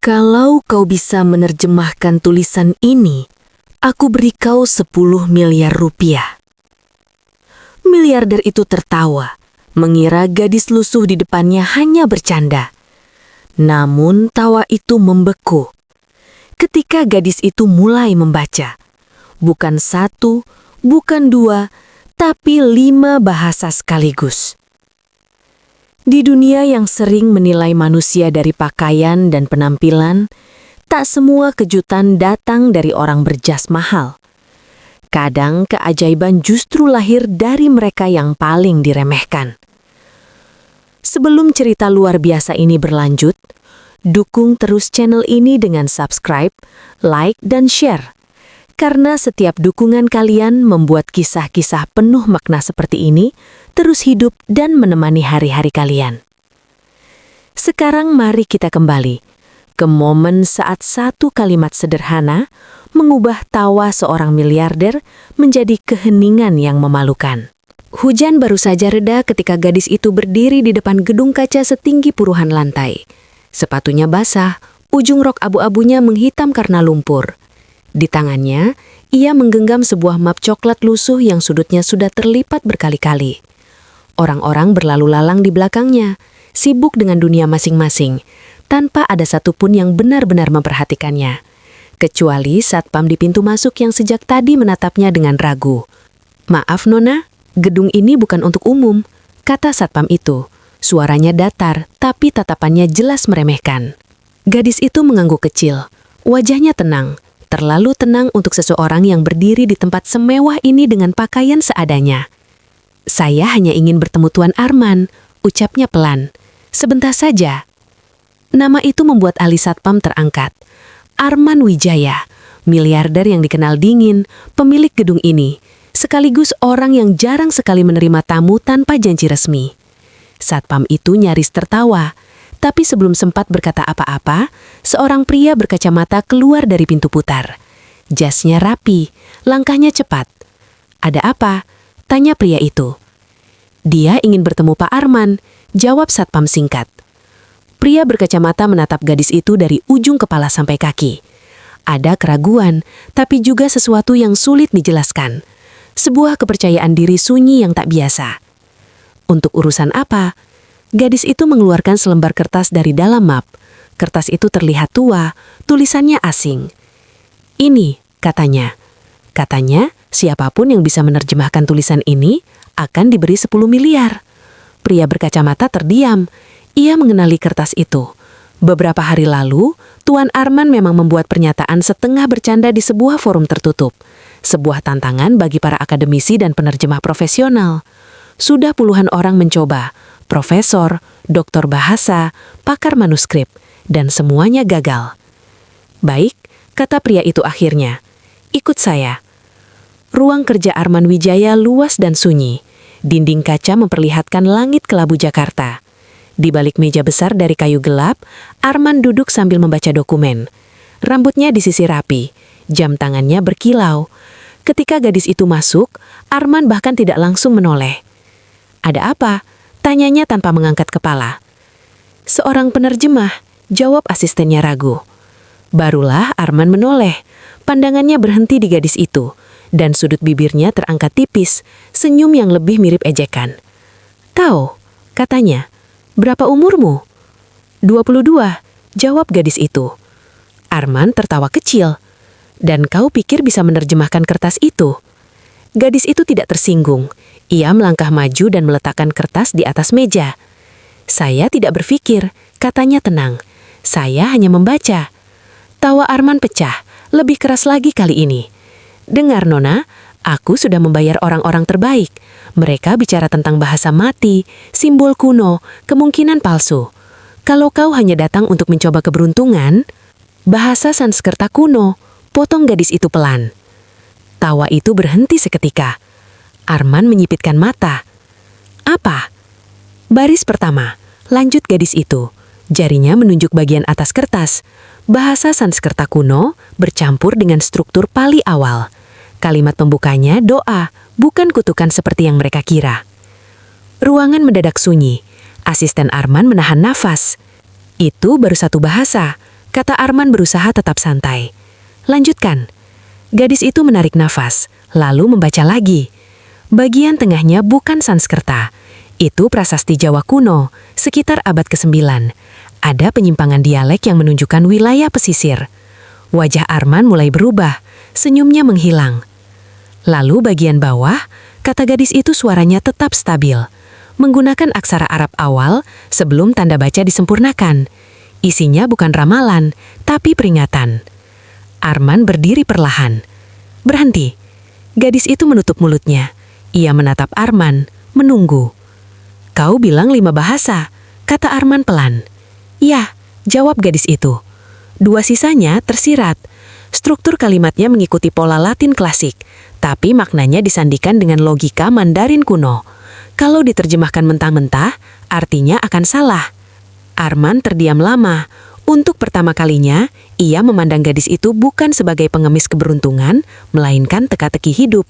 Kalau kau bisa menerjemahkan tulisan ini, aku beri kau 10 miliar rupiah. Miliarder itu tertawa, mengira gadis lusuh di depannya hanya bercanda. Namun tawa itu membeku ketika gadis itu mulai membaca. Bukan 1, bukan 2, tapi 5 bahasa sekaligus. Di dunia yang sering menilai manusia dari pakaian dan penampilan, tak semua kejutan datang dari orang berjas mahal. Kadang keajaiban justru lahir dari mereka yang paling diremehkan. Sebelum cerita luar biasa ini berlanjut, dukung terus channel ini dengan subscribe, like, dan share. Karena setiap dukungan kalian membuat kisah-kisah penuh makna seperti ini terus hidup dan menemani hari-hari kalian. Sekarang mari kita kembali ke momen saat satu kalimat sederhana mengubah tawa seorang miliarder menjadi keheningan yang memalukan. Hujan baru saja reda ketika gadis itu berdiri di depan gedung kaca setinggi puluhan lantai. Sepatunya basah, ujung rok abu-abunya menghitam karena lumpur. Di tangannya, ia menggenggam sebuah map coklat lusuh yang sudutnya sudah terlipat berkali-kali. Orang-orang berlalu lalang di belakangnya, sibuk dengan dunia masing-masing, tanpa ada satupun yang benar-benar memperhatikannya. Kecuali satpam di pintu masuk yang sejak tadi menatapnya dengan ragu. "Maaf Nona, gedung ini bukan untuk umum," kata satpam itu. Suaranya datar, tapi tatapannya jelas meremehkan. Gadis itu mengangguk kecil, wajahnya tenang. Terlalu tenang untuk seseorang yang berdiri di tempat semewah ini dengan pakaian seadanya. "Saya hanya ingin bertemu Tuan Arman," ucapnya pelan. "Sebentar saja." Nama itu membuat alis satpam terangkat. Arman Wijaya, miliarder yang dikenal dingin, pemilik gedung ini, sekaligus orang yang jarang sekali menerima tamu tanpa janji resmi. Satpam itu nyaris tertawa. Tapi sebelum sempat berkata apa-apa, seorang pria berkacamata keluar dari pintu putar. Jasnya rapi, langkahnya cepat. "Ada apa?" tanya pria itu. "Dia ingin bertemu Pak Arman," jawab satpam singkat. Pria berkacamata menatap gadis itu dari ujung kepala sampai kaki. Ada keraguan, tapi juga sesuatu yang sulit dijelaskan. Sebuah kepercayaan diri sunyi yang tak biasa. "Untuk urusan apa?" Gadis itu mengeluarkan selembar kertas dari dalam map. Kertas itu terlihat tua, tulisannya asing. "Ini," katanya. Katanya, siapapun yang bisa menerjemahkan tulisan ini akan diberi 10 miliar. Pria berkacamata terdiam. Ia mengenali kertas itu. Beberapa hari lalu, Tuan Arman memang membuat pernyataan setengah bercanda di sebuah forum tertutup. Sebuah tantangan bagi para akademisi dan penerjemah profesional. Sudah puluhan orang mencoba. Profesor, doktor bahasa, pakar manuskrip, dan semuanya gagal. "Baik," kata pria itu akhirnya. "Ikut saya." Ruang kerja Arman Wijaya luas dan sunyi. Dinding kaca memperlihatkan langit kelabu Jakarta. Di balik meja besar dari kayu gelap, Arman duduk sambil membaca dokumen. Rambutnya disisir rapi, jam tangannya berkilau. Ketika gadis itu masuk, Arman bahkan tidak langsung menoleh. "Ada apa?" tanyanya tanpa mengangkat kepala. "Seorang penerjemah," jawab asistennya ragu. Barulah Arman menoleh. Pandangannya berhenti di gadis itu, dan sudut bibirnya terangkat tipis, senyum yang lebih mirip ejekan. "Tahu," katanya. "Berapa umurmu?" 22, jawab gadis itu. Arman tertawa kecil. "Dan kau pikir bisa menerjemahkan kertas itu?" Gadis itu tidak tersinggung. Ia melangkah maju dan meletakkan kertas di atas meja. "Saya tidak berpikir," katanya tenang. "Saya hanya membaca." Tawa Arman pecah, lebih keras lagi kali ini. "Dengar Nona, aku sudah membayar orang-orang terbaik. Mereka bicara tentang bahasa mati, simbol kuno, kemungkinan palsu. Kalau kau hanya datang untuk mencoba keberuntungan..." "Bahasa Sanskerta kuno," potong gadis itu pelan. Tawa itu berhenti seketika. Arman menyipitkan mata. "Apa?" "Baris pertama," lanjut gadis itu. Jarinya menunjuk bagian atas kertas. Bahasa Sanskerta kuno bercampur dengan struktur Pali awal. Kalimat pembukanya doa, bukan kutukan seperti yang mereka kira. Ruangan mendadak sunyi. Asisten Arman menahan nafas. Itu baru satu bahasa, kata Arman berusaha tetap santai. Lanjutkan. Gadis itu menarik nafas, lalu membaca lagi. Bagian tengahnya bukan Sanskerta. Itu prasasti Jawa kuno, sekitar abad ke-9. Ada penyimpangan dialek yang menunjukkan wilayah pesisir. Wajah Arman mulai berubah, senyumnya menghilang. Lalu bagian bawah, kata gadis itu suaranya tetap stabil. Menggunakan aksara Arab awal sebelum tanda baca disempurnakan. Isinya bukan ramalan, tapi peringatan. Arman berdiri perlahan. Berhenti. Gadis itu menutup mulutnya. Ia menatap Arman, menunggu. Kau bilang 5 bahasa, kata Arman pelan. Ya, jawab gadis itu. 2 sisanya tersirat. Struktur kalimatnya mengikuti pola Latin klasik, tapi maknanya disandikan dengan logika Mandarin kuno. Kalau diterjemahkan mentah-mentah, artinya akan salah. Arman terdiam lama. Untuk pertama kalinya, ia memandang gadis itu bukan sebagai pengemis keberuntungan, melainkan teka-teki hidup.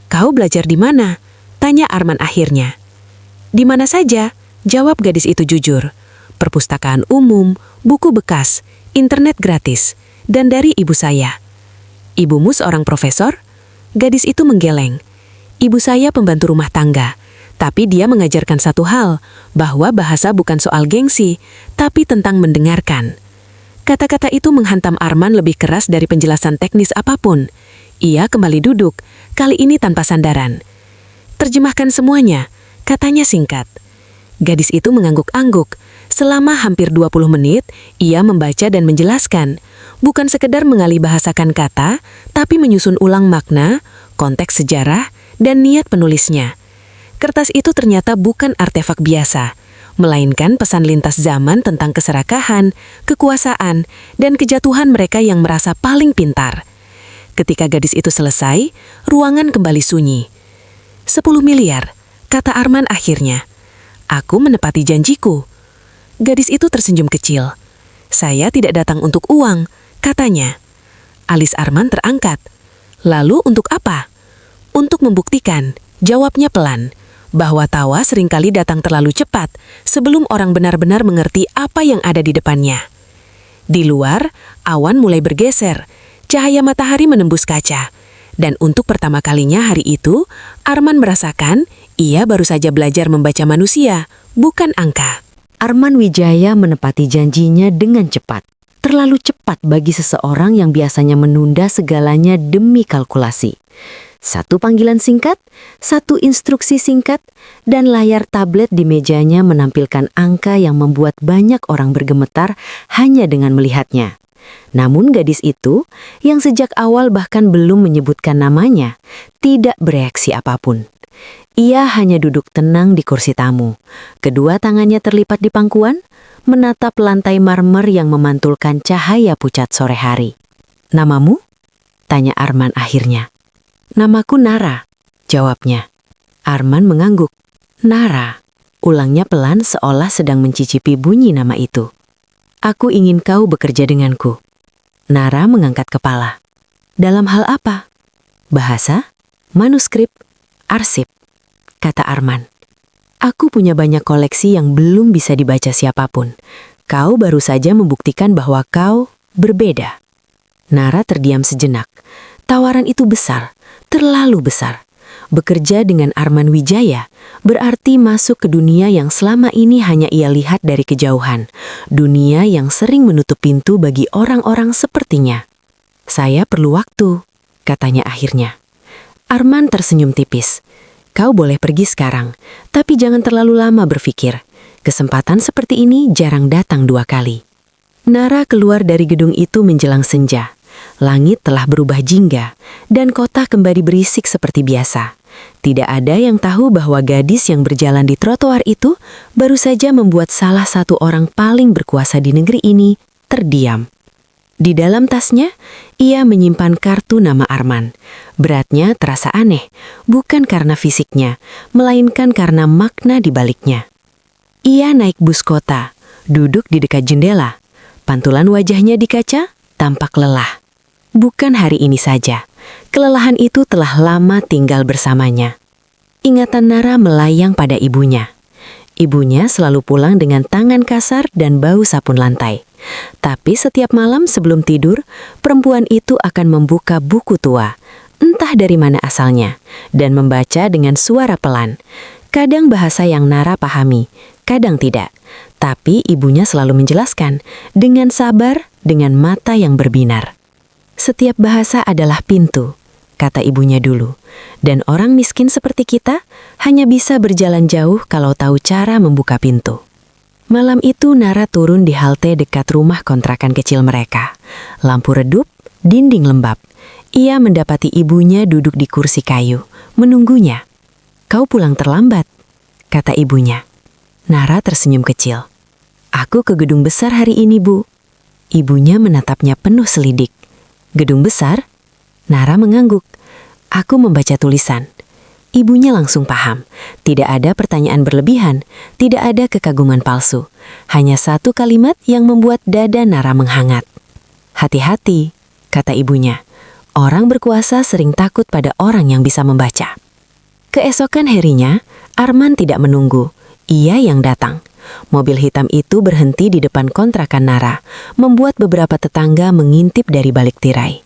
Kau belajar di mana? Tanya Arman akhirnya. Di mana saja, jawab gadis itu jujur. Perpustakaan umum, buku bekas, internet gratis, dan dari ibu saya. Ibumu seorang profesor? Gadis itu menggeleng. Ibu saya pembantu rumah tangga. Tapi dia mengajarkan satu hal, bahwa bahasa bukan soal gengsi, tapi tentang mendengarkan. Kata-kata itu menghantam Arman lebih keras dari penjelasan teknis apapun. Ia kembali duduk, kali ini tanpa sandaran. Terjemahkan semuanya, katanya singkat. Gadis itu mengangguk-angguk. Selama hampir 20 menit, ia membaca dan menjelaskan. Bukan sekedar mengalihbahasakan kata, tapi menyusun ulang makna, konteks sejarah, dan niat penulisnya. Kertas itu ternyata bukan artefak biasa, melainkan pesan lintas zaman tentang keserakahan, kekuasaan, dan kejatuhan mereka yang merasa paling pintar. Ketika gadis itu selesai, ruangan kembali sunyi. 10 miliar, kata Arman akhirnya. Aku menepati janjiku. Gadis itu tersenyum kecil. Saya tidak datang untuk uang, katanya. Alis Arman terangkat. Lalu untuk apa? Untuk membuktikan, jawabnya pelan. Bahwa tawa seringkali datang terlalu cepat sebelum orang benar-benar mengerti apa yang ada di depannya. Di luar, awan mulai bergeser, cahaya matahari menembus kaca. Dan untuk pertama kalinya hari itu, Arman merasakan ia baru saja belajar membaca manusia, bukan angka. Arman Wijaya menepati janjinya dengan cepat. Terlalu cepat bagi seseorang yang biasanya menunda segalanya demi kalkulasi. 1 panggilan singkat, 1 instruksi singkat, dan layar tablet di mejanya menampilkan angka yang membuat banyak orang bergemetar hanya dengan melihatnya. Namun gadis itu, yang sejak awal bahkan belum menyebutkan namanya, tidak bereaksi apapun. Ia hanya duduk tenang di kursi tamu. Kedua tangannya terlipat di pangkuan, menatap lantai marmer yang memantulkan cahaya pucat sore hari. Namamu? Tanya Arman akhirnya. Namaku Nara, jawabnya. Arman mengangguk. Nara, ulangnya pelan seolah sedang mencicipi bunyi nama itu. Aku ingin kau bekerja denganku. Nara mengangkat kepala. Dalam hal apa? Bahasa, manuskrip, arsip, kata Arman. Aku punya banyak koleksi yang belum bisa dibaca siapapun. Kau baru saja membuktikan bahwa kau berbeda. Nara terdiam sejenak. Tawaran itu besar, terlalu besar. Bekerja dengan Arman Wijaya berarti masuk ke dunia yang selama ini hanya ia lihat dari kejauhan. Dunia yang sering menutup pintu bagi orang-orang sepertinya. Saya perlu waktu, katanya akhirnya. Arman tersenyum tipis. Kau boleh pergi sekarang, tapi jangan terlalu lama berpikir. Kesempatan seperti ini jarang datang 2 kali. Nara keluar dari gedung itu menjelang senja. Langit telah berubah jingga, dan kota kembali berisik seperti biasa. Tidak ada yang tahu bahwa gadis yang berjalan di trotoar itu baru saja membuat salah satu orang paling berkuasa di negeri ini terdiam. Di dalam tasnya, ia menyimpan kartu nama Arman. Beratnya terasa aneh, bukan karena fisiknya, melainkan karena makna di baliknya. Ia naik bus kota, duduk di dekat jendela. Pantulan wajahnya di kaca tampak lelah. Bukan hari ini saja, kelelahan itu telah lama tinggal bersamanya. Ingatan Nara melayang pada ibunya. Ibunya selalu pulang dengan tangan kasar dan bau sabun lantai. Tapi setiap malam sebelum tidur, perempuan itu akan membuka buku tua, entah dari mana asalnya, dan membaca dengan suara pelan. Kadang bahasa yang Nara pahami, kadang tidak. Tapi ibunya selalu menjelaskan, dengan sabar, dengan mata yang berbinar. Setiap bahasa adalah pintu, kata ibunya dulu. Dan orang miskin seperti kita hanya bisa berjalan jauh kalau tahu cara membuka pintu. Malam itu Nara turun di halte dekat rumah kontrakan kecil mereka. Lampu redup, dinding lembab. Ia mendapati ibunya duduk di kursi kayu, menunggunya. "Kau pulang terlambat," kata ibunya. Nara tersenyum kecil. "Aku ke gedung besar hari ini, Bu." Ibunya menatapnya penuh selidik. "Gedung besar?" Nara mengangguk. "Aku membaca tulisan." Ibunya langsung paham. Tidak ada pertanyaan berlebihan, tidak ada kekaguman palsu. Hanya satu kalimat yang membuat dada Nara menghangat. "Hati-hati," kata ibunya. "Orang berkuasa sering takut pada orang yang bisa membaca." Keesokan harinya, Arman tidak menunggu. Ia yang datang. Mobil hitam itu berhenti di depan kontrakan Nara, membuat beberapa tetangga mengintip dari balik tirai.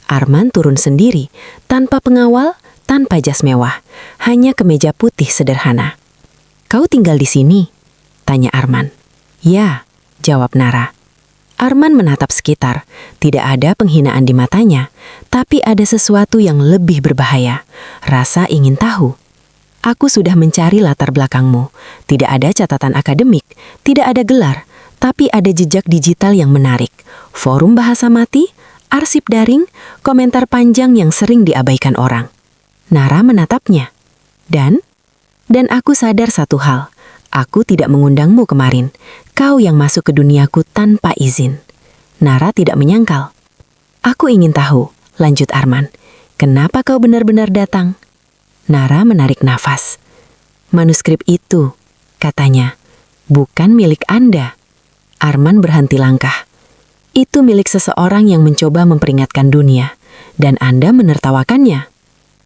Arman turun sendiri, tanpa pengawal, tanpa jas mewah, hanya kemeja putih sederhana. "Kau tinggal di sini?" tanya Arman. "Ya," jawab Nara. Arman menatap sekitar. Tidak ada penghinaan di matanya, tapi ada sesuatu yang lebih berbahaya. Rasa ingin tahu. "Aku sudah mencari latar belakangmu. Tidak ada catatan akademik, tidak ada gelar, tapi ada jejak digital yang menarik. Forum bahasa mati, arsip daring, komentar panjang yang sering diabaikan orang." Nara menatapnya. Dan aku sadar satu hal. Aku tidak mengundangmu kemarin. Kau yang masuk ke duniaku tanpa izin." Nara tidak menyangkal. "Aku ingin tahu," lanjut Arman. "Kenapa kau benar-benar datang?" Nara menarik nafas. "Manuskrip itu," katanya, "bukan milik Anda." Arman berhenti langkah. "Itu milik seseorang yang mencoba memperingatkan dunia, dan Anda menertawakannya."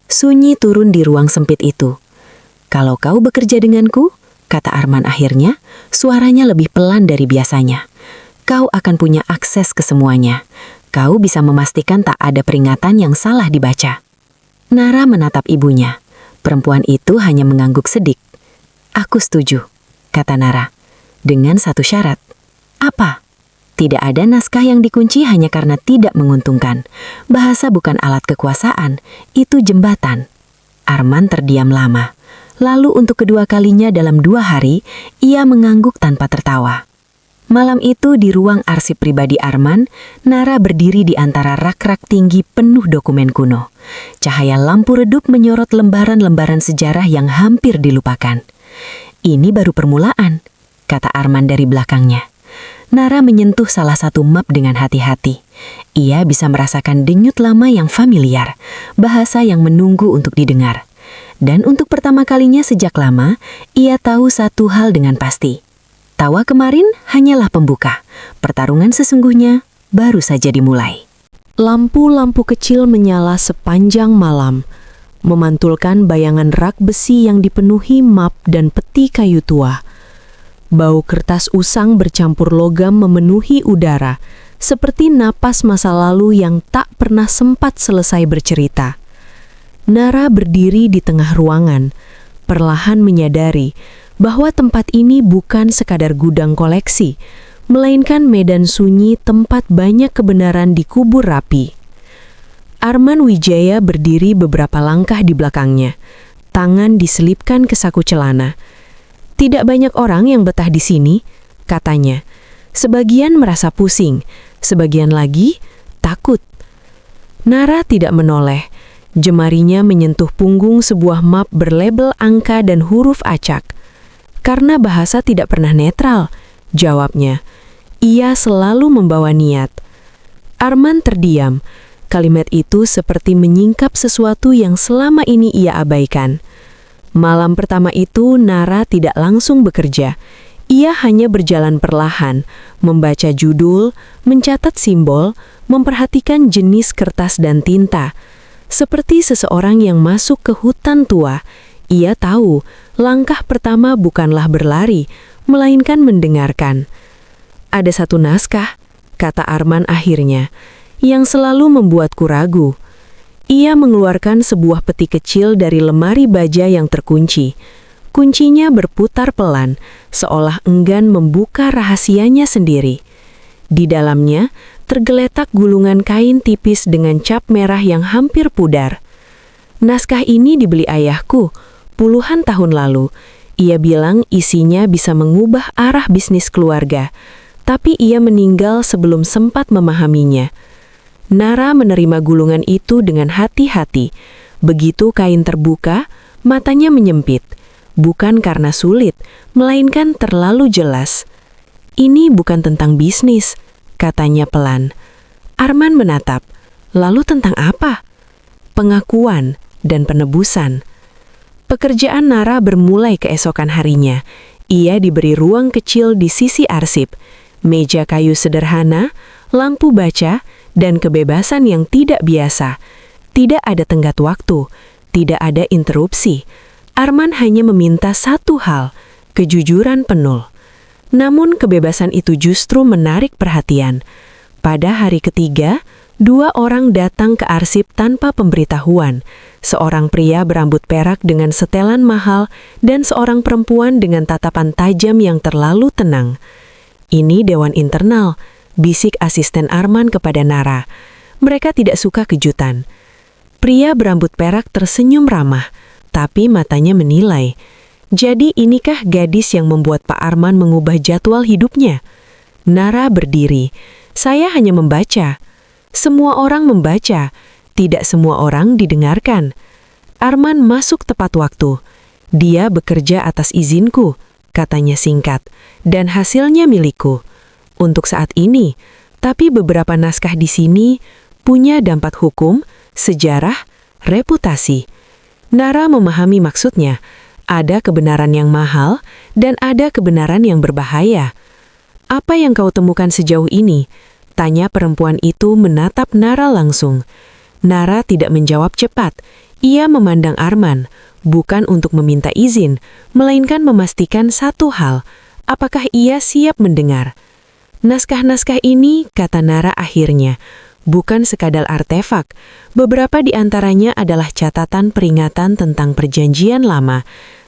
Sunyi turun di ruang sempit itu. "Kalau kau bekerja denganku," kata Arman akhirnya, suaranya lebih pelan dari biasanya, "kau akan punya akses ke semuanya. Kau bisa memastikan tak ada peringatan yang salah dibaca." Nara menatap ibunya. Perempuan itu hanya mengangguk sedik. "Aku setuju," kata Nara, "dengan satu syarat." "Apa?" "Tidak ada naskah yang dikunci hanya karena tidak menguntungkan. Bahasa bukan alat kekuasaan, itu jembatan." Arman terdiam lama. Lalu untuk kedua kalinya dalam 2 hari, ia mengangguk tanpa tertawa. Malam itu di ruang arsip pribadi Arman, Nara berdiri di antara rak-rak tinggi penuh dokumen kuno. Cahaya lampu redup menyorot lembaran-lembaran sejarah yang hampir dilupakan. "Ini baru permulaan," kata Arman dari belakangnya. Nara menyentuh salah satu map dengan hati-hati. Ia bisa merasakan denyut lama yang familiar, bahasa yang menunggu untuk didengar. Dan untuk pertama kalinya sejak lama, ia tahu satu hal dengan pasti. Tawa kemarin hanyalah pembuka. Pertarungan sesungguhnya baru saja dimulai. Lampu-lampu kecil menyala sepanjang malam, memantulkan bayangan rak besi yang dipenuhi map dan peti kayu tua. Bau kertas usang bercampur logam memenuhi udara, seperti napas masa lalu yang tak pernah sempat selesai bercerita. Nara berdiri di tengah ruangan, perlahan menyadari bahwa tempat ini bukan sekadar gudang koleksi, melainkan medan sunyi tempat banyak kebenaran dikubur rapi. Arman Wijaya berdiri beberapa langkah di belakangnya, tangan diselipkan ke saku celana. "Tidak banyak orang yang betah di sini," katanya. "Sebagian merasa pusing, sebagian lagi takut." Nara tidak menoleh. Jemarinya menyentuh punggung sebuah map berlabel angka dan huruf acak. "Karena bahasa tidak pernah netral," jawabnya. "Ia selalu membawa niat." Arman terdiam. Kalimat itu seperti menyingkap sesuatu yang selama ini ia abaikan. Malam pertama itu Nara tidak langsung bekerja. Ia hanya berjalan perlahan, membaca judul, mencatat simbol, memperhatikan jenis kertas dan tinta. Seperti seseorang yang masuk ke hutan tua, ia tahu Langkah pertama bukanlah berlari, melainkan mendengarkan. Ada satu naskah, kata Arman akhirnya, yang selalu membuatku ragu. Ia mengeluarkan sebuah peti kecil dari lemari baja yang terkunci. Kuncinya berputar pelan, seolah enggan membuka rahasianya sendiri. Di dalamnya, tergeletak gulungan kain tipis dengan cap merah yang hampir pudar. Naskah ini dibeli ayahku puluhan tahun lalu. Ia bilang isinya bisa mengubah arah bisnis keluarga, tapi ia meninggal sebelum sempat memahaminya. Nara menerima gulungan itu dengan hati-hati. Begitu kain terbuka, matanya menyempit. Bukan karena sulit, melainkan terlalu jelas. Ini bukan tentang bisnis, katanya pelan. Arman menatap. Lalu tentang apa? Pengakuan dan penebusan. Pekerjaan Nara bermulai keesokan harinya. Ia diberi ruang kecil di sisi arsip, meja kayu sederhana, lampu baca, dan kebebasan yang tidak biasa. Tidak ada tenggat waktu, tidak ada interupsi. Arman hanya meminta satu hal, kejujuran penuh. Namun kebebasan itu justru menarik perhatian. Pada hari ketiga, 2 orang datang ke arsip tanpa pemberitahuan. Seorang pria berambut perak dengan setelan mahal dan seorang perempuan dengan tatapan tajam yang terlalu tenang. Ini dewan internal, bisik asisten Arman kepada Nara. Mereka tidak suka kejutan. Pria berambut perak tersenyum ramah, tapi matanya menilai. Jadi inikah gadis yang membuat Pak Arman mengubah jadwal hidupnya? Nara berdiri. Saya hanya membaca. Semua orang membaca, tidak semua orang didengarkan. Arman masuk tepat waktu. Dia bekerja atas izinku, katanya singkat, dan hasilnya milikku. Untuk saat ini, tapi beberapa naskah di sini punya dampak hukum, sejarah, reputasi. Nara memahami maksudnya. Ada kebenaran yang mahal dan ada kebenaran yang berbahaya. Apa yang kau temukan sejauh ini? Tanya perempuan itu menatap Nara langsung. Nara tidak menjawab cepat. Ia memandang Arman, bukan untuk meminta izin, melainkan memastikan satu hal, apakah ia siap mendengar. Naskah-naskah ini, kata Nara akhirnya, bukan sekadar artefak. Beberapa di antaranya adalah catatan peringatan tentang perjanjian lama,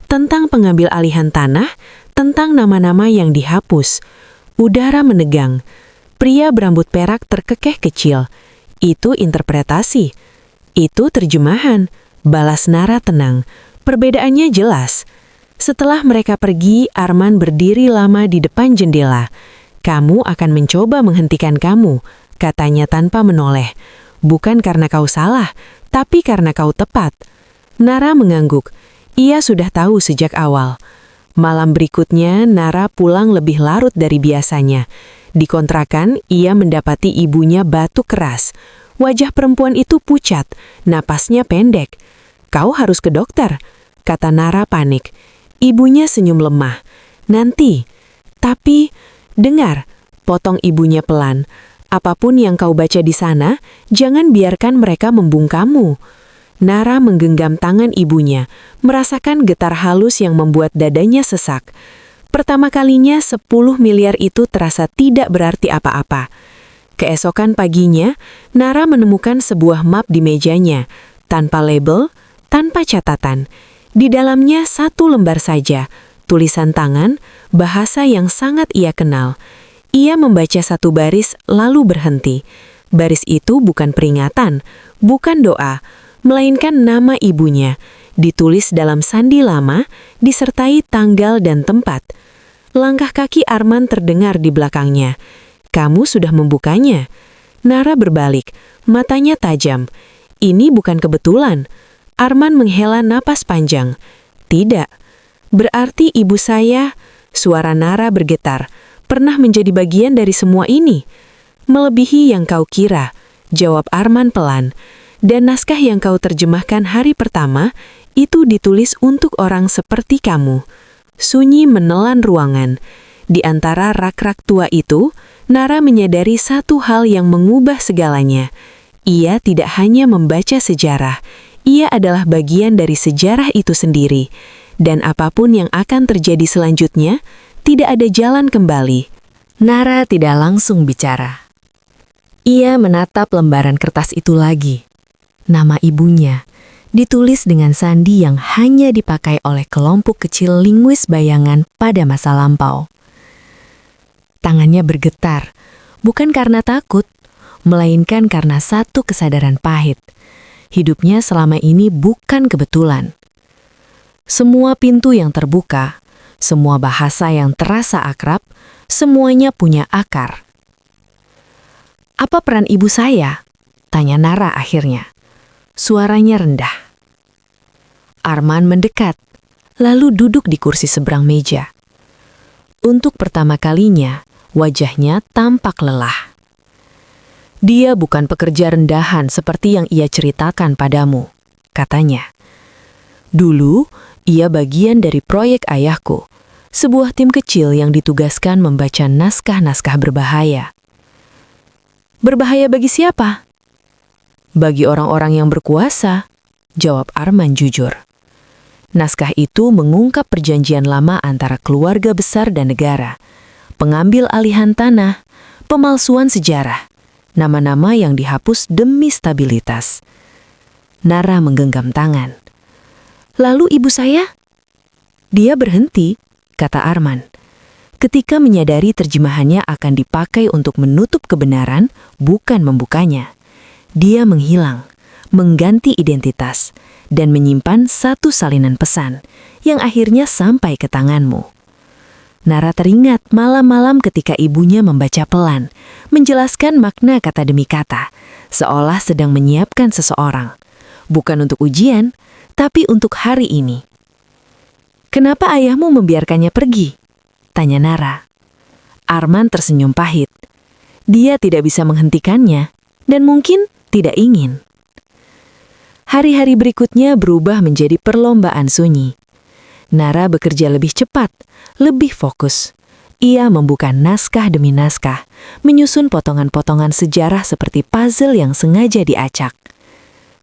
tentang pengambil alihan tanah, tentang nama-nama yang dihapus. Udara menegang. Pria berambut perak terkekeh kecil. Itu interpretasi. Itu terjemahan. Balas Nara tenang. Perbedaannya jelas. Setelah mereka pergi, Arman berdiri lama di depan jendela. Kamu akan mencoba menghentikan kamu, katanya tanpa menoleh. Bukan karena kau salah, tapi karena kau tepat. Nara mengangguk. Ia sudah tahu sejak awal. Malam berikutnya, Nara pulang lebih larut dari biasanya. Di kontrakan, ia mendapati ibunya batuk keras. Wajah perempuan itu pucat, napasnya pendek. Kau harus ke dokter, kata Nara panik. Ibunya senyum lemah. Nanti. Tapi, dengar, potong ibunya pelan. Apapun yang kau baca di sana, jangan biarkan mereka membungkamu. Nara menggenggam tangan ibunya, merasakan getar halus yang membuat dadanya sesak. Pertama kalinya 10 miliar itu terasa tidak berarti apa-apa. Keesokan paginya, Nara menemukan sebuah map di mejanya, tanpa label, tanpa catatan. Di dalamnya 1 lembar saja, tulisan tangan, bahasa yang sangat ia kenal. Ia membaca 1 baris lalu berhenti. Baris itu bukan peringatan, bukan doa, melainkan nama ibunya, ditulis dalam sandi lama, disertai tanggal dan tempat. Langkah kaki Arman terdengar di belakangnya. Kamu sudah membukanya. Nara berbalik, matanya tajam. Ini bukan kebetulan. Arman menghela napas panjang. Tidak. Berarti ibu saya, suara Nara bergetar, pernah menjadi bagian dari semua ini. Melebihi yang kau kira, jawab Arman pelan. Dan naskah yang kau terjemahkan hari pertama, itu ditulis untuk orang seperti kamu. Sunyi menelan ruangan. Di antara rak-rak tua itu, Nara menyadari satu hal yang mengubah segalanya. Ia tidak hanya membaca sejarah, ia adalah bagian dari sejarah itu sendiri. Dan apapun yang akan terjadi selanjutnya, tidak ada jalan kembali. Nara tidak langsung bicara. Ia menatap lembaran kertas itu lagi. Nama ibunya ditulis dengan sandi yang hanya dipakai oleh kelompok kecil linguis bayangan pada masa lampau. Tangannya bergetar, bukan karena takut, melainkan karena satu kesadaran pahit. Hidupnya selama ini bukan kebetulan. Semua pintu yang terbuka, semua bahasa yang terasa akrab, semuanya punya akar. "Apa peran ibu saya?" tanya Nara akhirnya. Suaranya rendah. Arman mendekat, lalu duduk di kursi seberang meja. Untuk pertama kalinya, wajahnya tampak lelah. "Dia bukan pekerja rendahan seperti yang ia ceritakan padamu," katanya. "Dulu, ia bagian dari proyek ayahku, sebuah tim kecil yang ditugaskan membaca naskah-naskah berbahaya." "Berbahaya bagi siapa?" "Bagi orang-orang yang berkuasa," jawab Arman jujur. Naskah itu mengungkap perjanjian lama antara keluarga besar dan negara, pengambil alihan tanah, pemalsuan sejarah, nama-nama yang dihapus demi stabilitas. Nara menggenggam tangan. "Lalu ibu saya?" "Dia berhenti," kata Arman. Ketika menyadari terjemahannya akan dipakai untuk menutup kebenaran, bukan membukanya. Dia menghilang, mengganti identitas, dan menyimpan satu salinan pesan yang akhirnya sampai ke tanganmu. Nara teringat malam-malam ketika ibunya membaca pelan, menjelaskan makna kata demi kata, seolah sedang menyiapkan seseorang. Bukan untuk ujian, tapi untuk hari ini. "Kenapa ayahmu membiarkannya pergi?" tanya Nara. Arman tersenyum pahit. Dia tidak bisa menghentikannya, dan mungkin tidak ingin. Hari-hari berikutnya berubah menjadi perlombaan sunyi. Nara bekerja lebih cepat, lebih fokus. Ia membuka naskah demi naskah, menyusun potongan-potongan sejarah seperti puzzle yang sengaja diacak.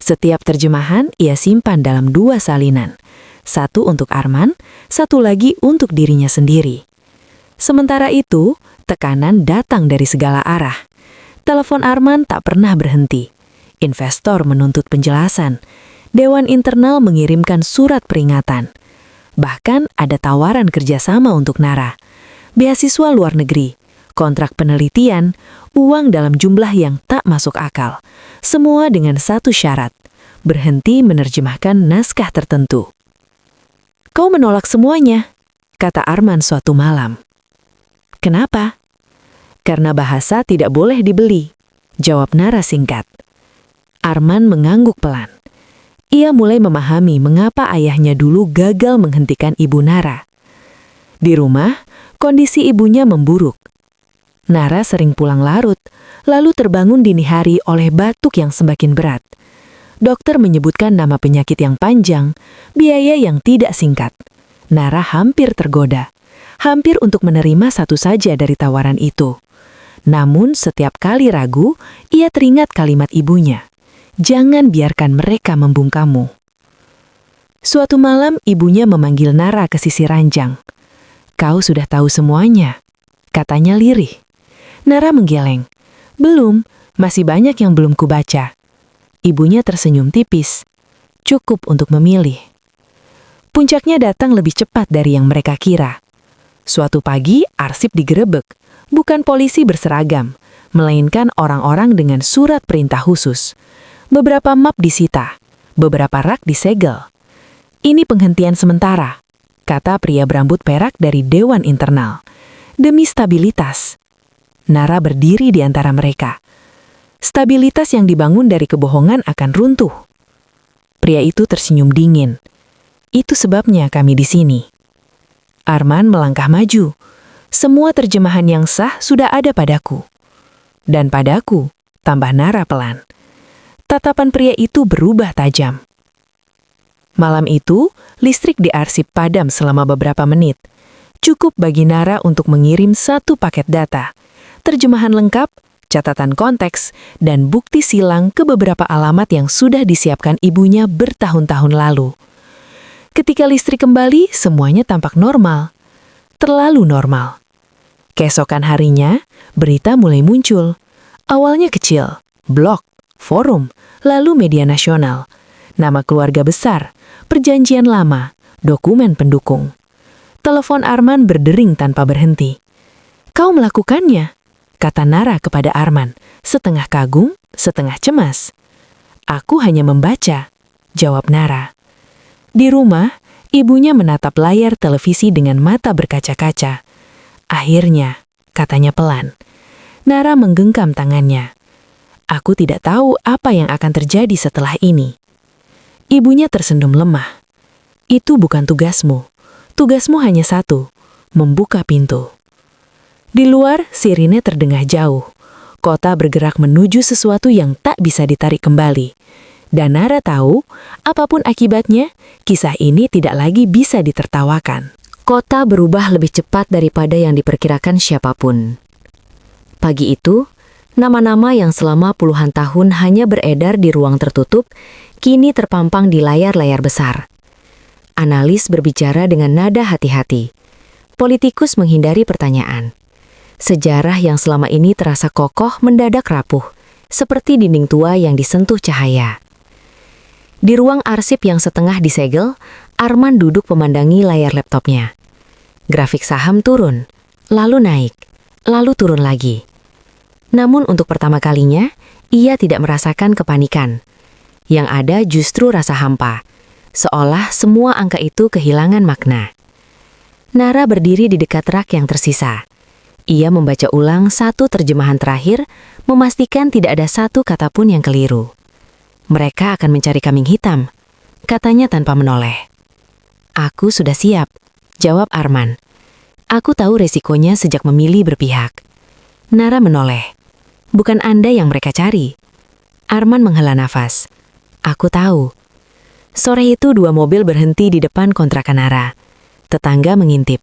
Setiap terjemahan ia simpan dalam 2 salinan. Satu untuk Arman, satu lagi untuk dirinya sendiri. Sementara itu, tekanan datang dari segala arah. Telepon Arman tak pernah berhenti. Investor menuntut penjelasan. Dewan internal mengirimkan surat peringatan. Bahkan ada tawaran kerjasama untuk Nara. Beasiswa luar negeri, kontrak penelitian, uang dalam jumlah yang tak masuk akal. Semua dengan satu syarat, berhenti menerjemahkan naskah tertentu. "Kau menolak semuanya," kata Arman suatu malam. "Kenapa?" "Karena bahasa tidak boleh dibeli," jawab Nara singkat. Arman mengangguk pelan. Ia mulai memahami mengapa ayahnya dulu gagal menghentikan ibu Nara. Di rumah, kondisi ibunya memburuk. Nara sering pulang larut, lalu terbangun dini hari oleh batuk yang semakin berat. Dokter menyebutkan nama penyakit yang panjang, biaya yang tidak singkat. Nara hampir tergoda, hampir untuk menerima satu saja dari tawaran itu. Namun setiap kali ragu, ia teringat kalimat ibunya. "Jangan biarkan mereka membungkamu." Suatu malam ibunya memanggil Nara ke sisi ranjang. "Kau sudah tahu semuanya," katanya lirih. Nara menggeleng. "Belum, masih banyak yang belum kubaca." Ibunya tersenyum tipis. "Cukup untuk memilih." Puncaknya datang lebih cepat dari yang mereka kira. Suatu pagi, arsip digerebek. Bukan polisi berseragam, melainkan orang-orang dengan surat perintah khusus. Beberapa map disita, beberapa rak disegel. "Ini penghentian sementara," kata pria berambut perak dari Dewan Internal. "Demi stabilitas." Nara berdiri di antara mereka. Stabilitas yang dibangun dari kebohongan akan runtuh. Pria itu tersenyum dingin. "Itu sebabnya kami di sini." Arman melangkah maju. "Semua terjemahan yang sah sudah ada padaku." "Dan padaku," tambah Nara pelan. Tatapan pria itu berubah tajam. Malam itu, listrik di arsip padam selama beberapa menit. Cukup bagi Nara untuk mengirim satu paket data, terjemahan lengkap, catatan konteks, dan bukti silang ke beberapa alamat yang sudah disiapkan ibunya bertahun-tahun lalu. Ketika listrik kembali, semuanya tampak normal. Terlalu normal. Keesokan harinya, berita mulai muncul. Awalnya kecil, blog, forum, lalu media nasional. Nama keluarga besar, perjanjian lama, dokumen pendukung. Telepon Arman berdering tanpa berhenti. "Kau melakukannya," kata Nara kepada Arman, setengah kagum, setengah cemas. "Aku hanya membaca," jawab Nara. Di rumah, ibunya menatap layar televisi dengan mata berkaca-kaca. "Akhirnya," katanya pelan. Nara menggenggam tangannya. "Aku tidak tahu apa yang akan terjadi setelah ini." Ibunya tersenyum lemah. "Itu bukan tugasmu. Tugasmu hanya satu, membuka pintu." Di luar, sirine terdengar jauh. Kota bergerak menuju sesuatu yang tak bisa ditarik kembali. Dan Nara tahu, apapun akibatnya, kisah ini tidak lagi bisa ditertawakan. Kota berubah lebih cepat daripada yang diperkirakan siapapun. Pagi itu, nama-nama yang selama puluhan tahun hanya beredar di ruang tertutup, kini terpampang di layar-layar besar. Analis berbicara dengan nada hati-hati. Politikus menghindari pertanyaan. Sejarah yang selama ini terasa kokoh mendadak rapuh, seperti dinding tua yang disentuh cahaya. Di ruang arsip yang setengah disegel, Arman duduk memandangi layar laptopnya. Grafik saham turun, lalu naik, lalu turun lagi. Namun untuk pertama kalinya, ia tidak merasakan kepanikan. Yang ada justru rasa hampa, seolah semua angka itu kehilangan makna. Nara berdiri di dekat rak yang tersisa. Ia membaca ulang satu terjemahan terakhir, memastikan tidak ada satu kata pun yang keliru. "Mereka akan mencari kambing hitam," katanya tanpa menoleh. "Aku sudah siap," jawab Arman. "Aku tahu resikonya sejak memilih berpihak." Nara menoleh. "Bukan Anda yang mereka cari." Arman menghela nafas. "Aku tahu." Sore itu 2 mobil berhenti di depan kontrakan Nara. Tetangga mengintip.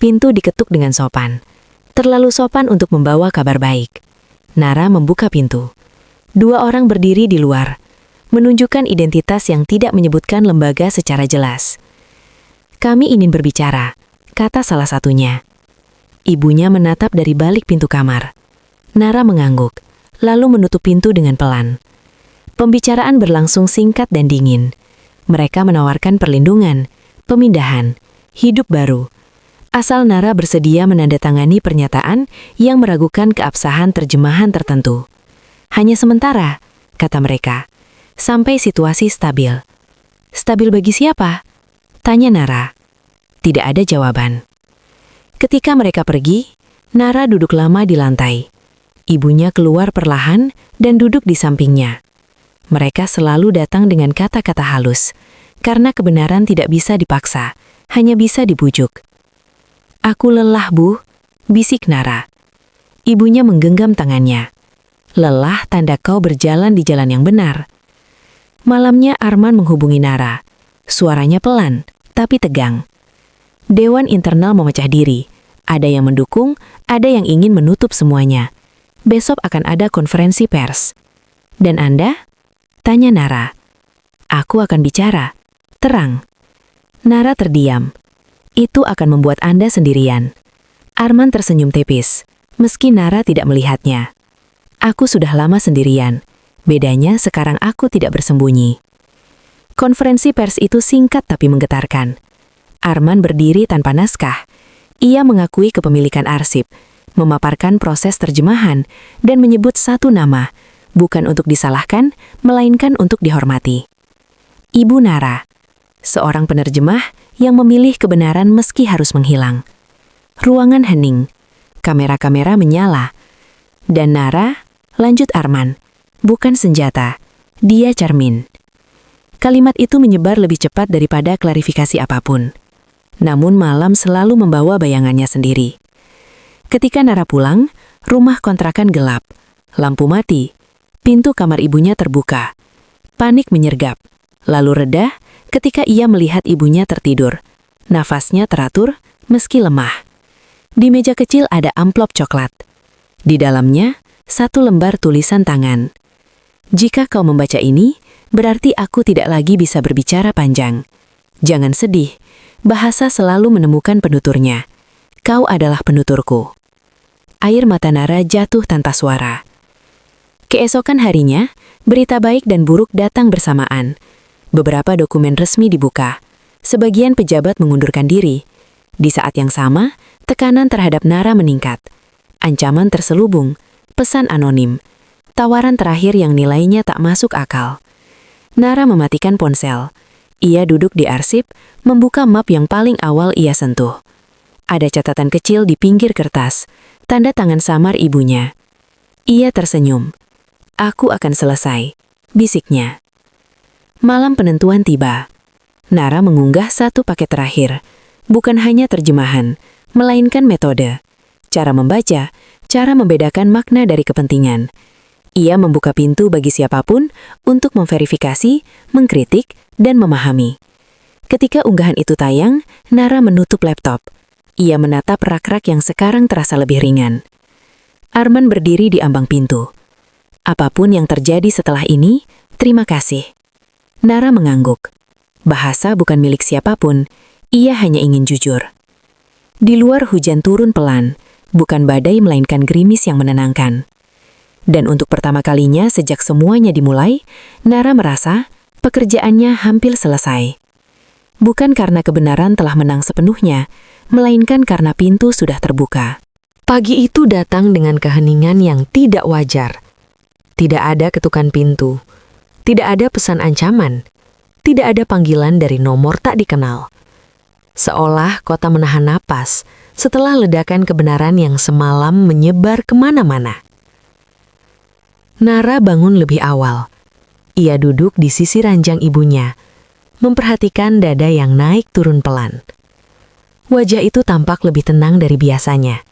Pintu diketuk dengan sopan. Terlalu sopan untuk membawa kabar baik. Nara membuka pintu. 2 orang berdiri di luar, menunjukkan identitas yang tidak menyebutkan lembaga secara jelas. "Kami ingin berbicara," kata salah satunya. Ibunya menatap dari balik pintu kamar. Nara mengangguk, lalu menutup pintu dengan pelan. Pembicaraan berlangsung singkat dan dingin. Mereka menawarkan perlindungan, pemindahan, hidup baru. Asal Nara bersedia menandatangani pernyataan yang meragukan keabsahan terjemahan tertentu. "Hanya sementara," kata mereka, "sampai situasi stabil." "Stabil bagi siapa?" tanya Nara. Tidak ada jawaban. Ketika mereka pergi, Nara duduk lama di lantai. Ibunya keluar perlahan dan duduk di sampingnya. Mereka selalu datang dengan kata-kata halus, karena kebenaran tidak bisa dipaksa, hanya bisa dibujuk. "Aku lelah, Bu," bisik Nara. Ibunya menggenggam tangannya. "Lelah tanda kau berjalan di jalan yang benar." Malamnya Arman menghubungi Nara. Suaranya pelan, tapi tegang. Dewan internal memecah diri. Ada yang mendukung, ada yang ingin menutup semuanya. Besok akan ada konferensi pers. "Dan Anda?" tanya Nara. "Aku akan bicara. Terang." Nara terdiam. "Itu akan membuat Anda sendirian." Arman tersenyum tipis, meski Nara tidak melihatnya. "Aku sudah lama sendirian. Bedanya sekarang aku tidak bersembunyi." Konferensi pers itu singkat tapi menggetarkan. Arman berdiri tanpa naskah. Ia mengakui kepemilikan arsip, memaparkan proses terjemahan, dan menyebut satu nama, bukan untuk disalahkan, melainkan untuk dihormati. Ibu Nara, seorang penerjemah yang memilih kebenaran meski harus menghilang. Ruangan hening, kamera-kamera menyala. "Dan Nara," lanjut Arman, "bukan senjata, dia cermin." Kalimat itu menyebar lebih cepat daripada klarifikasi apapun. Namun malam selalu membawa bayangannya sendiri. Ketika Nara pulang, rumah kontrakan gelap, lampu mati, pintu kamar ibunya terbuka. Panik menyergap, lalu reda ketika ia melihat ibunya tertidur. Nafasnya teratur meski lemah. Di meja kecil ada amplop coklat. Di dalamnya, satu lembar tulisan tangan. "Jika kau membaca ini, berarti aku tidak lagi bisa berbicara panjang. Jangan sedih, bahasa selalu menemukan penuturnya. Kau adalah penuturku. Air mata Nara jatuh tanpa suara. Keesokan harinya, berita baik dan buruk datang bersamaan. Beberapa dokumen resmi dibuka. Sebagian pejabat mengundurkan diri. Di saat yang sama, tekanan terhadap Nara meningkat. Ancaman terselubung, pesan anonim, tawaran terakhir yang nilainya tak masuk akal. Nara mematikan ponsel. Ia duduk di arsip, membuka map yang paling awal ia sentuh. Ada catatan kecil di pinggir kertas, tanda tangan samar ibunya. Ia tersenyum. Aku akan selesai, bisiknya. Malam penentuan tiba. Nara mengunggah satu paket terakhir. Bukan hanya terjemahan, melainkan metode. Cara membaca, cara membedakan makna dari kepentingan. Ia membuka pintu bagi siapapun untuk memverifikasi, mengkritik, dan memahami. Ketika unggahan itu tayang, Nara menutup laptop. Ia menatap rak-rak yang sekarang terasa lebih ringan. Arman berdiri di ambang pintu. Apapun yang terjadi setelah ini, terima kasih. Nara mengangguk. Bahasa bukan milik siapapun, ia hanya ingin jujur. Di luar hujan turun pelan, bukan badai melainkan gerimis yang menenangkan. Dan untuk pertama kalinya sejak semuanya dimulai, Nara merasa pekerjaannya hampir selesai. Bukan karena kebenaran telah menang sepenuhnya, melainkan karena pintu sudah terbuka. Pagi itu datang dengan keheningan yang tidak wajar. Tidak ada ketukan pintu, tidak ada pesan ancaman, tidak ada panggilan dari nomor tak dikenal. Seolah kota menahan napas setelah ledakan kebenaran yang semalam menyebar kemana-mana. Nara bangun lebih awal. Ia duduk di sisi ranjang ibunya, memperhatikan dada yang naik turun pelan. Wajah itu tampak lebih tenang dari biasanya.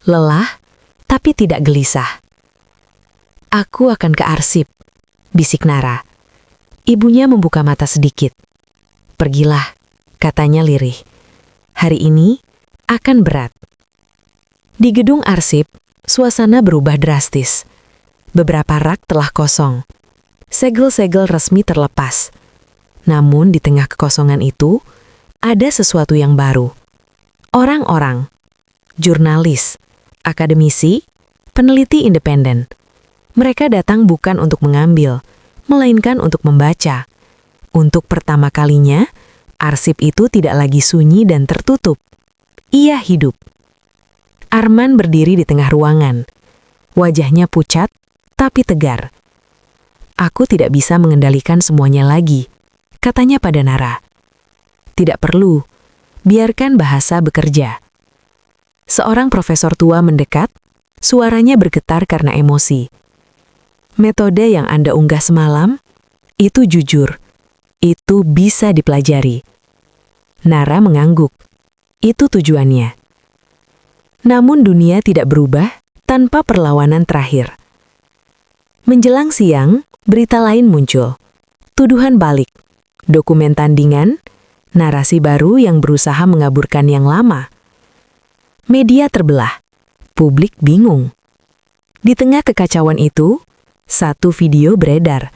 Lelah, tapi tidak gelisah. Aku akan ke arsip, bisik Nara. Ibunya membuka mata sedikit. Pergilah, katanya lirih. Hari ini akan berat. Di gedung arsip, suasana berubah drastis. Beberapa rak telah kosong. Segel-segel resmi terlepas. Namun di tengah kekosongan itu, ada sesuatu yang baru. Orang-orang, jurnalis, akademisi, peneliti independen. Mereka datang bukan untuk mengambil, melainkan untuk membaca. Untuk pertama kalinya, arsip itu tidak lagi sunyi dan tertutup. Ia hidup. Arman berdiri di tengah ruangan. Wajahnya pucat, tapi tegar. Aku tidak bisa mengendalikan semuanya lagi, katanya pada Nara. Tidak perlu, biarkan bahasa bekerja. Seorang profesor tua mendekat, suaranya bergetar karena emosi. Metode yang Anda unggah semalam, itu jujur. Itu bisa dipelajari. Nara mengangguk. Itu tujuannya. Namun dunia tidak berubah tanpa perlawanan terakhir. Menjelang siang, berita lain muncul. Tuduhan balik, dokumen tandingan, narasi baru yang berusaha mengaburkan yang lama. Media terbelah, publik bingung. Di tengah kekacauan itu, satu video beredar.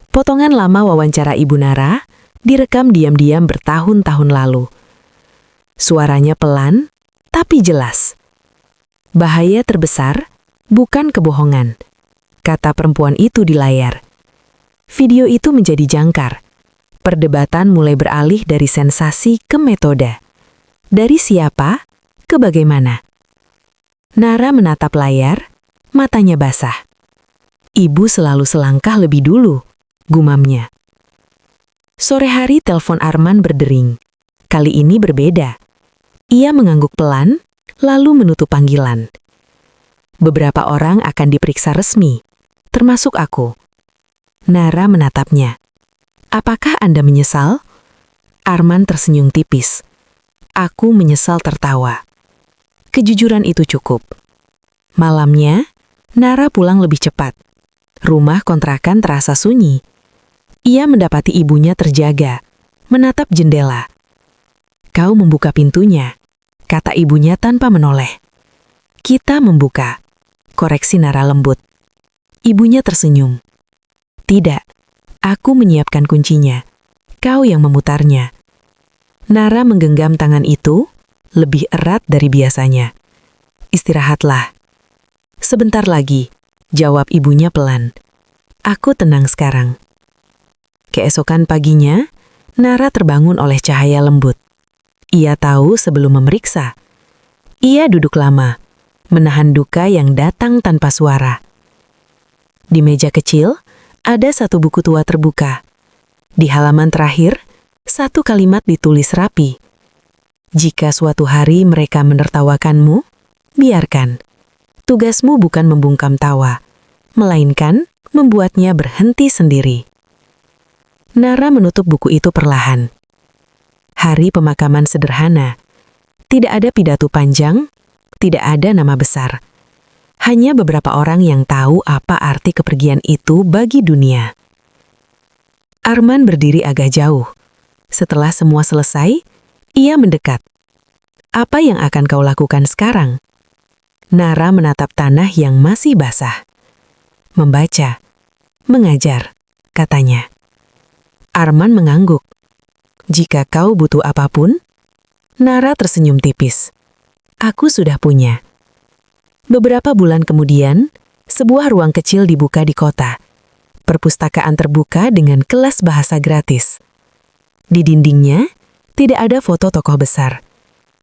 Potongan lama wawancara Ibu Nara direkam diam-diam bertahun-tahun lalu. Suaranya pelan, tapi jelas. Bahaya terbesar bukan kebohongan, kata perempuan itu di layar. Video itu menjadi jangkar. Perdebatan mulai beralih dari sensasi ke metode. Dari siapa ke bagaimana. Nara menatap layar, matanya basah. Ibu selalu selangkah lebih dulu, gumamnya. Sore hari telepon Arman berdering. Kali ini berbeda. Ia mengangguk pelan, lalu menutup panggilan. Beberapa orang akan diperiksa resmi, termasuk aku. Nara menatapnya. Apakah Anda menyesal? Arman tersenyum tipis. Aku menyesal tertawa. Kejujuran itu cukup. Malamnya, Nara pulang lebih cepat. Rumah kontrakan terasa sunyi. Ia mendapati ibunya terjaga, menatap jendela. Kau membuka pintunya, kata ibunya tanpa menoleh. Kita membuka, koreksi Nara lembut. Ibunya tersenyum. Tidak, aku menyiapkan kuncinya. Kau yang memutarnya. Nara menggenggam tangan itu lebih erat dari biasanya. Istirahatlah. Sebentar lagi, jawab ibunya pelan. Aku tenang sekarang. Keesokan paginya, Nara terbangun oleh cahaya lembut. Ia tahu sebelum memeriksa. Ia duduk lama, menahan duka yang datang tanpa suara. Di meja kecil, ada satu buku tua terbuka. Di halaman terakhir, satu kalimat ditulis rapi. Jika suatu hari mereka menertawakanmu, biarkan. Tugasmu bukan membungkam tawa, melainkan membuatnya berhenti sendiri. Nara menutup buku itu perlahan. Hari pemakaman sederhana. Tidak ada pidato panjang, tidak ada nama besar. Hanya beberapa orang yang tahu apa arti kepergian itu bagi dunia. Arman berdiri agak jauh. Setelah semua selesai, ia mendekat. Apa yang akan kau lakukan sekarang? Nara menatap tanah yang masih basah. Membaca, mengajar, katanya. Arman mengangguk. Jika kau butuh apapun, Nara tersenyum tipis. Aku sudah punya. Beberapa bulan kemudian, sebuah ruang kecil dibuka di kota. Perpustakaan terbuka dengan kelas bahasa gratis. Di dindingnya, tidak ada foto tokoh besar.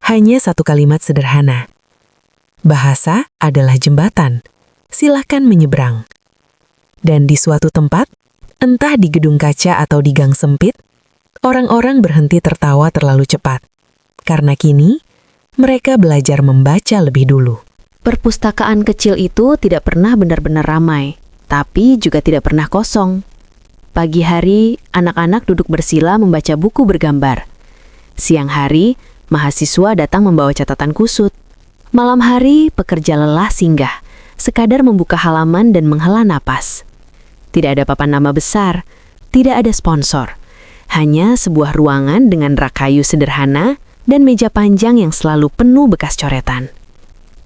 Hanya satu kalimat sederhana. Bahasa adalah jembatan. Silakan menyeberang. Dan di suatu tempat, entah di gedung kaca atau di gang sempit, orang-orang berhenti tertawa terlalu cepat. Karena kini, mereka belajar membaca lebih dulu. Perpustakaan kecil itu tidak pernah benar-benar ramai, tapi juga tidak pernah kosong. Pagi hari, anak-anak duduk bersila membaca buku bergambar. Siang hari, mahasiswa datang membawa catatan kusut. Malam hari, pekerja lelah singgah, sekadar membuka halaman dan menghela napas. Tidak ada papan nama besar, tidak ada sponsor. Hanya sebuah ruangan dengan rak kayu sederhana dan meja panjang yang selalu penuh bekas coretan.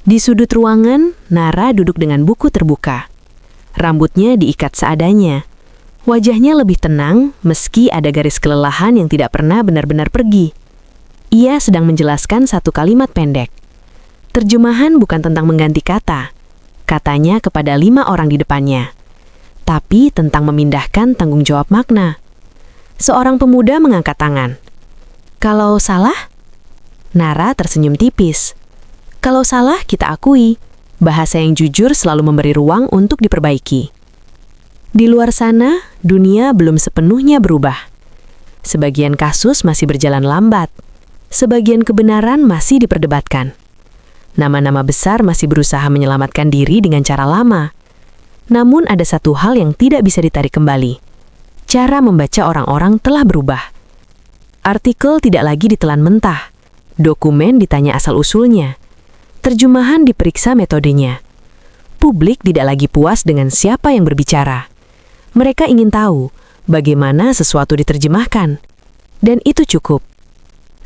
Di sudut ruangan, Nara duduk dengan buku terbuka. Rambutnya diikat seadanya. Wajahnya lebih tenang meski ada garis kelelahan yang tidak pernah benar-benar pergi. Ia sedang menjelaskan satu kalimat pendek. Terjemahan bukan tentang mengganti kata. Katanya kepada 5 orang di depannya. Tapi tentang memindahkan tanggung jawab makna. Seorang pemuda mengangkat tangan. Kalau salah? Nara tersenyum tipis. Kalau salah kita akui. Bahasa yang jujur selalu memberi ruang untuk diperbaiki. Di luar sana, dunia belum sepenuhnya berubah. Sebagian kasus masih berjalan lambat. Sebagian kebenaran masih diperdebatkan. Nama-nama besar masih berusaha menyelamatkan diri dengan cara lama. Namun ada satu hal yang tidak bisa ditarik kembali. Cara membaca orang-orang telah berubah. Artikel tidak lagi ditelan mentah. Dokumen ditanya asal-usulnya. Terjemahan diperiksa metodenya. Publik tidak lagi puas dengan siapa yang berbicara. Mereka ingin tahu bagaimana sesuatu diterjemahkan. Dan itu cukup.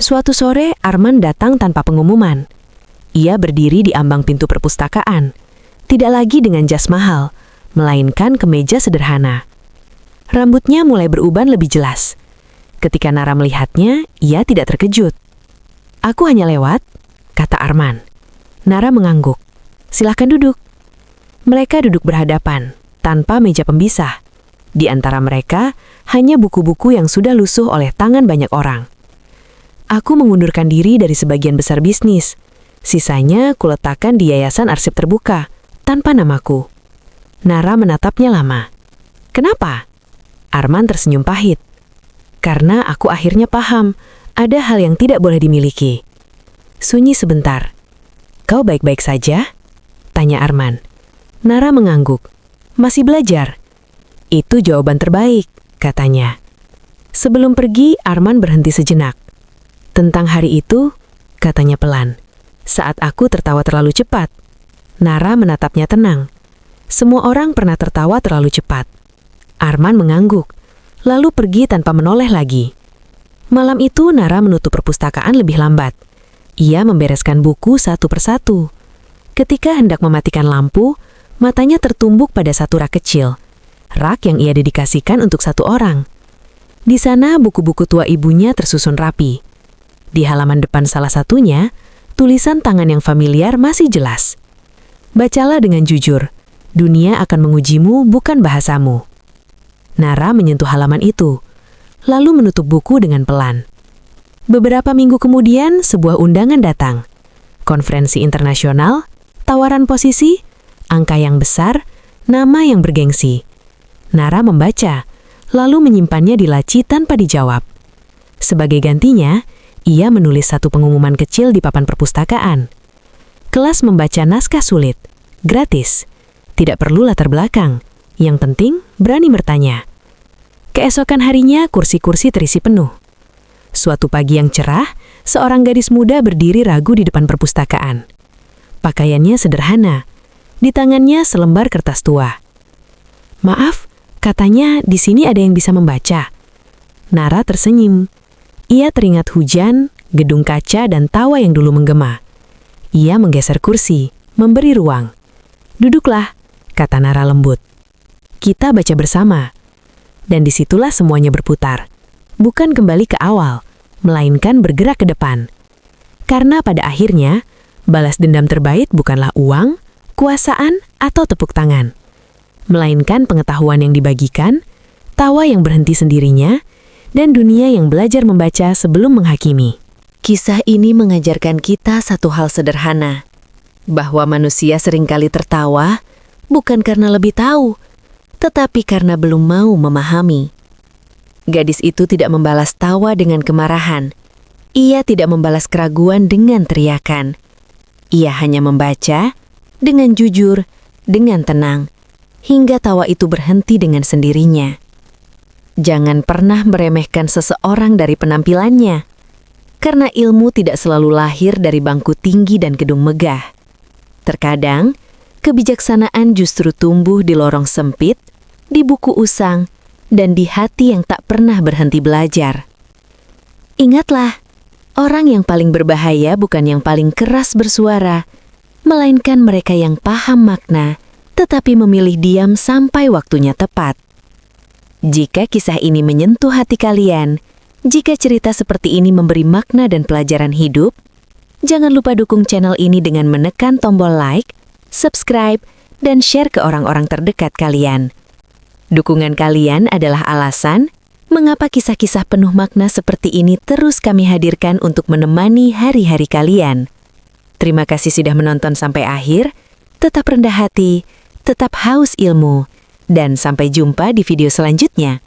Suatu sore, Arman datang tanpa pengumuman. Ia berdiri di ambang pintu perpustakaan. Tidak lagi dengan jas mahal, melainkan kemeja sederhana. Rambutnya mulai beruban lebih jelas. Ketika Nara melihatnya, ia tidak terkejut. Aku hanya lewat, kata Arman. Nara mengangguk. Silahkan duduk. Mereka duduk berhadapan, tanpa meja pempisah. Di antara mereka, hanya buku-buku yang sudah lusuh oleh tangan banyak orang. Aku mengundurkan diri dari sebagian besar bisnis. Sisanya kuletakkan di yayasan arsip terbuka, tanpa namaku. Nara menatapnya lama. Kenapa? Arman tersenyum pahit. Karena aku akhirnya paham, ada hal yang tidak boleh dimiliki. Sunyi sebentar. Kau baik-baik saja? Tanya Arman. Nara mengangguk. Masih belajar. Itu jawaban terbaik, katanya. Sebelum pergi, Arman berhenti sejenak. Tentang hari itu, katanya pelan. Saat aku tertawa terlalu cepat. Nara menatapnya tenang. Semua orang pernah tertawa terlalu cepat. Arman mengangguk, lalu pergi tanpa menoleh lagi. Malam itu Nara menutup perpustakaan lebih lambat. Ia membereskan buku satu persatu. Ketika hendak mematikan lampu, matanya tertumbuk pada satu rak kecil. Rak yang ia dedikasikan untuk satu orang. Di sana buku-buku tua ibunya tersusun rapi. Di halaman depan salah satunya, tulisan tangan yang familiar masih jelas. Bacalah dengan jujur, dunia akan mengujimu bukan bahasamu. Nara menyentuh halaman itu, lalu menutup buku dengan pelan. Beberapa minggu kemudian, sebuah undangan datang. Konferensi internasional, tawaran posisi, angka yang besar, nama yang bergengsi. Nara membaca, lalu menyimpannya di laci tanpa dijawab. Sebagai gantinya, ia menulis satu pengumuman kecil di papan perpustakaan. Kelas membaca naskah sulit, gratis, tidak perlu latar belakang. Yang penting, berani bertanya. Keesokan harinya, kursi-kursi terisi penuh. Suatu pagi yang cerah, seorang gadis muda berdiri ragu di depan perpustakaan. Pakaiannya sederhana, di tangannya selembar kertas tua. "Maaf, katanya di sini ada yang bisa membaca." Nara tersenyum. Ia teringat hujan, gedung kaca, dan tawa yang dulu menggema. Ia menggeser kursi, memberi ruang. "Duduklah," kata Nara lembut. "Kita baca bersama." Dan disitulah semuanya berputar. Bukan kembali ke awal, melainkan bergerak ke depan. Karena pada akhirnya, balas dendam terbaik bukanlah uang, kuasaan, atau tepuk tangan. Melainkan pengetahuan yang dibagikan, tawa yang berhenti sendirinya, dan dunia yang belajar membaca sebelum menghakimi. Kisah ini mengajarkan kita satu hal sederhana, bahwa manusia seringkali tertawa bukan karena lebih tahu, tetapi karena belum mau memahami. Gadis itu tidak membalas tawa dengan kemarahan. Ia tidak membalas keraguan dengan teriakan. Ia hanya membaca dengan jujur, dengan tenang, hingga tawa itu berhenti dengan sendirinya. Jangan pernah meremehkan seseorang dari penampilannya, karena ilmu tidak selalu lahir dari bangku tinggi dan gedung megah. Terkadang, kebijaksanaan justru tumbuh di lorong sempit, di buku usang, dan di hati yang tak pernah berhenti belajar. Ingatlah, orang yang paling berbahaya bukan yang paling keras bersuara, melainkan mereka yang paham makna, tetapi memilih diam sampai waktunya tepat. Jika kisah ini menyentuh hati kalian, jika cerita seperti ini memberi makna dan pelajaran hidup, jangan lupa dukung channel ini dengan menekan tombol like, subscribe, dan share ke orang-orang terdekat kalian. Dukungan kalian adalah alasan mengapa kisah-kisah penuh makna seperti ini terus kami hadirkan untuk menemani hari-hari kalian. Terima kasih sudah menonton sampai akhir, tetap rendah hati, tetap haus ilmu, dan sampai jumpa di video selanjutnya.